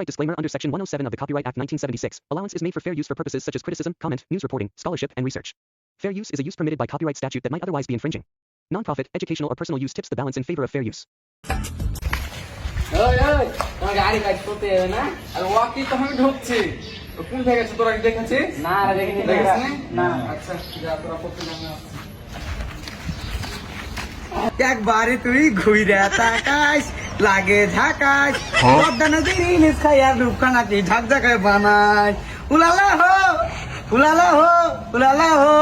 Copyright disclaimer under Section 107 of the Copyright Act 1976. Allowance is made for fair use for purposes such as criticism, comment, news reporting, scholarship, and research. Fair use is a use permitted by copyright statute that might otherwise be infringing. Non-profit, educational, or personal use tips the balance in favor of fair use. তোমার গাড়ি কাজ করতে হবে না আর ওয়াকি তো আমি ঢুকছি কোন জায়গা আছে তোরা দেখেছিস না দেখিনি না আচ্ছা যা তোরা করতে জানা একবারে তুই ঘুরে তাকাস লাগে ঝাকাস পদ্মা নদীর ইলিশ খাই আর রূপখানাকে ঝাকঝাকায় বানাই উলালা হো উলালা হো উলালা হো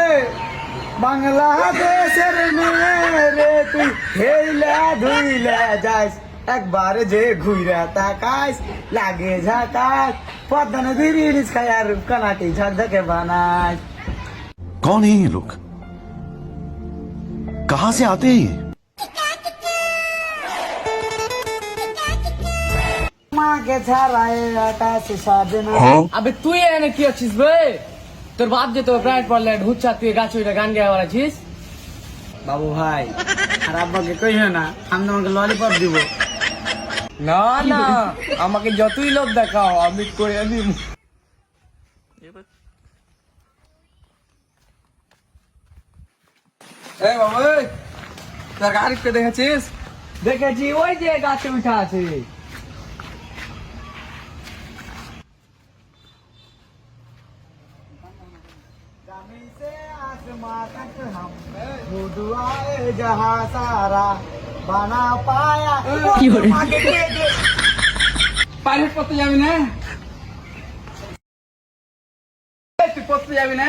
এ বাংলাদেশের মেয়ে রে তুই হেইলা ধুইলা যাস একবার যে ঘুরে তাকাস লাগে ঝাকাস পদ্মা নদীর ইলিশ খাই আর রূপখানাকে ঝাকঝাকে বানাই। कौन है ये लोग? कहां से आते हैं ये? মাকে ছাড়াই আকাশে সাজে না। আবে তুই এনে কি আছিস বে তোর বাপ যে তো প্রাইড পড়লে ঢুকছা তুই গাছ উইটা গান গাওয়া আছিস বাবু ভাই আর আব্বাকে কইও না আমি তোমাকে ললিপপ দিব। না না আমাকে যতই লোভ দেখাও আমি করে দিব এই বাবা তোর গাড়ি কে দেখেছিস দেখেছি ওই যে গাছে উঠা আছে। जमीन से आसमां तक हम दुआए जहां सारा बना पाया। পাইলট করতে যাবি না তুই পড়তে যাবি না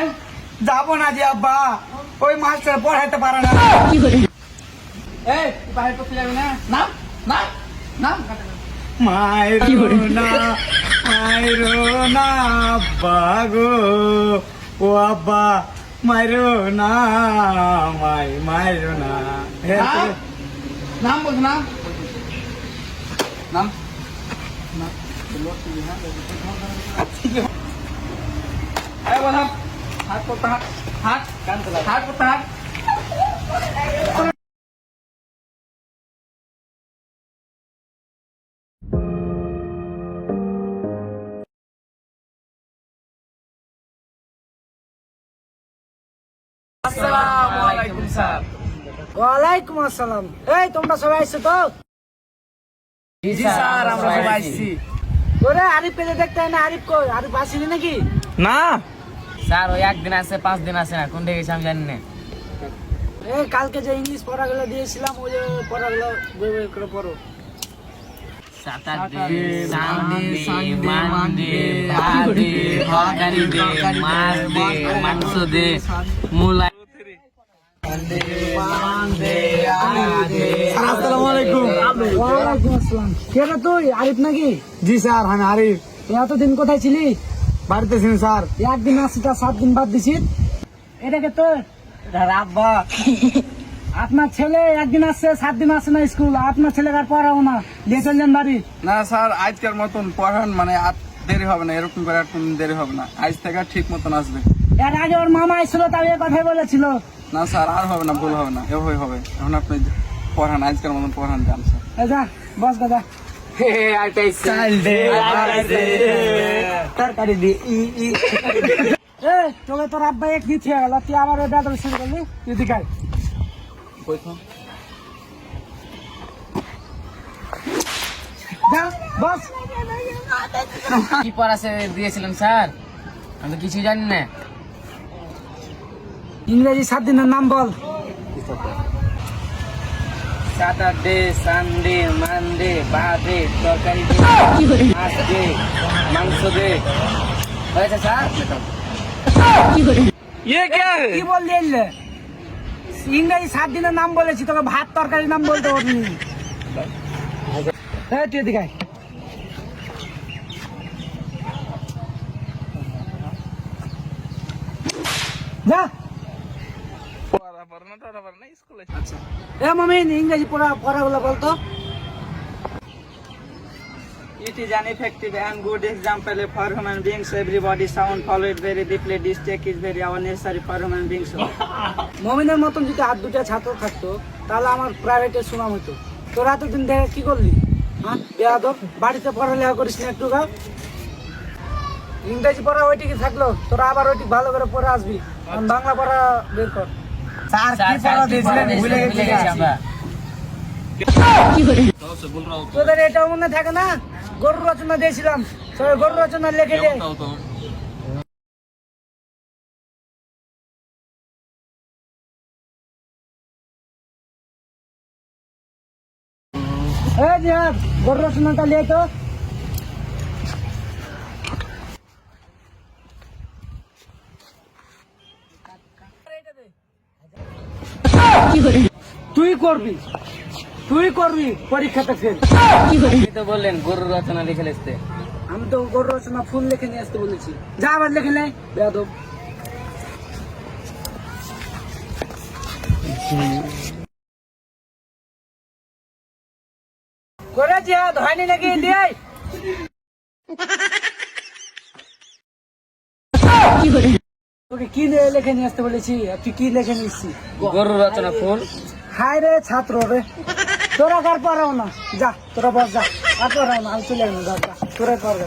যাবো না যে আব্বা ওই মাস্টার পড়াইতে পারে না। এই তুই পাইলট করতে যাবি না না না না মাইরো না মাইরো না আব্বা গো ও আব্বা মাইরো না মাইরো না। নাম বল নাম নাম এই বল হাত করতে হাত হাত হাত করতে হাত আসসালামু আলাইকুম স্যার ওয়ালাইকুম আসসালাম। এই তোমরা সবাই আইছো তো? জি স্যার আমরা সবাই আইছি ওরে আরিফ পেলে দেখতে হয় না, আরিফ কই? আরিফ আসেনি নাকি? না স্যার ওই একদিন আছে 5 দিন আছে না কোন দিকে গেছে আমি জানি না এই কালকে যে ইংলিশ পড়াগুলো দিয়েছিলাম ওই যে পড়াগুলো বই বই করে পড়ো। Saturday, Sunday, Monday, Friday, Holiday, Monday, Monday, Mulai. আসসালামু আলাইকুম। ওয়ালাইকুম আসসালাম। কে রে তুই? আরিফ নাকি? জি স্যার আমি আরিফ। এতদিন কোথায় ছিলি? বাড়িতে ছিলাম স্যার। একদিন আসিটা 7 দিন বাদ দিছিস। এটাকে তোর আব্বা আপনার ছেলে একদিন আসছে 7 দিন আসছে না স্কুল। আপনার ছেলেকে আর পড়াবো না, দিয়ে চললেন বাড়ি। না স্যার আজকের মতন পড়ান মানে আর দেরি হবে না, এরকম করে আর কোনো দেরি হবে না, আজ থেকে ঠিক মতন আসবে। এর আগে ওর মামা এসেছিল তাও এই কথাই বলেছিল। না স্যার আর হবে না, ভুল হবে না, এভাবে হবে। এখন আপনি পড়ান, আজকের মতন পড়ান যান স্যার। যা বস দাদা তরকারি দি তোকে তোর আব্বা এক দিতে গেল, তুই আবার ওই বেদল শুরু করলি। তুই দিকাই বস। কি পড়াছে দিয়েছিলেন স্যার? আমি তো কিছুই জানি না। ইংরেজি 7 দিনের নাম বল। স্যাটারডে, সানডে, মানডে, বাদে, তরকারি দে, মাছ দে, মাংস দে। হয়েছে স্যার? কি বললি? ইংরেজি 7 দিনের নাম বলেছি, তোকে ভাত তরকারির নাম বলতে পারবি। তুই দিকাই যা। এ মামিন ইংরেজি পড়াগুলো বলতো। It is an effective and good example for human beings. Everybody sound follow it very deeply. This check is very necessary for human beings. মমিনের মতন যদি আর দুটা ছাত্র থাকতো তাহলে আমার প্রাইভেটে সুনাম হতো। তোরা এতদিন দেখে কি করলি? হ্যাঁ বেয়াদব, বাড়িতে পড়ালেখা করিস না একটু? ইংরেজি পড়া ওইটিকে থাকলো, তোরা আবার ওইটি ভালো করে পড়ে আসবি। এখন বাংলা পড়া বের কর। স্যার কি পড়া দিয়েছিলেন ভুলে গেছি আমরা। তোদের এটাও মনে থাকে না? গরু রচনা দিয়েছিলাম, সবাই গরু রচনা লিখে দে। এই জিহাদ, গরু রচনাটা লিয়ে তো। তুই করবি পরীক্ষাতে ফেল। আপনি তো বললেন গরুর রচনা লিখে লিখতে। আমি তো গরু রচনা ফুল লিখে নিয়ে আসতে বলেছি। যা আবার লিখে নে বেয়াদব। করে জিহাদ হয়নি নাকি? দিয়ে তোকে কি লিখে নিয়ে আসতে বলেছি? আর তুই কি লিখে নিচ্ছি? গরুর রচনা ফুল। হায় রে ছাত্র রে, তোরা কার পড়াও না, যা তোরা বস, যা আর পড়াও না, আমি চলে গেলাম, যা তোরা পড়বে।